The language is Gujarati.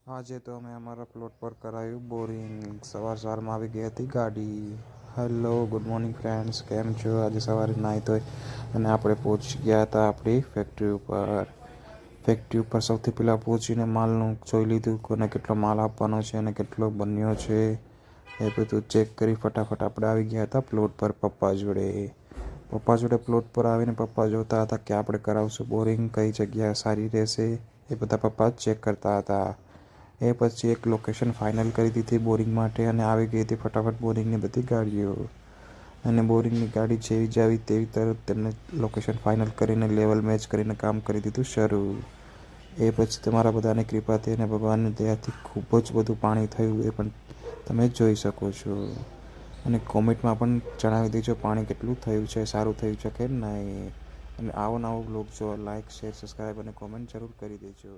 આજે તો અમે અમારા પ્લોટ પર કરાયું બોરિંગ. સવારમાં આવી ગઈ હતી ગાડી. હેલો, ગુડ મોર્નિંગ ફ્રેન્ડ્સ, કેમ છો? આજે સવારે નાહી ધોઈ અને આપણે પહોંચી ગયા હતા આપણી ફેક્ટરી ઉપર સૌથી પહેલાં પહોંચીને માલનું જોઈ લીધું, કોને કેટલો માલ આપવાનો છે અને કેટલો બન્યો છે એ બધું ચેક કરી ફટાફટ આપણે આવી ગયા હતા પ્લોટ પર પપ્પા જોડે પ્લોટ પર આવીને પપ્પા જોતા હતા કે આપણે કરાવશું બોરિંગ, કઈ જગ્યા સારી રહેશે એ બધા પપ્પા ચેક કરતા હતા. એ પછી એક લોકેશન ફાઇનલ કરી દીધી બોરિંગ માટે અને આવી ગઈ હતી ફટાફટ બોરિંગની બધી ગાડીઓ. અને બોરિંગની ગાડી જેવી જ આવી તેવી તરત તેમને લોકેશન ફાઇનલ કરીને લેવલ મેચ કરીને કામ કરી દીધું શરૂ. એ પછી તમારા બધાની કૃપાથી અને ભગવાનની દયાથી ખૂબ જ બધું પાણી થયું એ પણ તમે જોઈ શકો છો. અને કોમેન્ટમાં પણ જણાવી દેજો પાણી કેટલું થયું છે, સારું થયું છે કે નહીં. અને આવો નવો બ્લોગ જો લાઇક, શેર, સબસ્ક્રાઈબ અને કોમેન્ટ જરૂર કરી દેજો.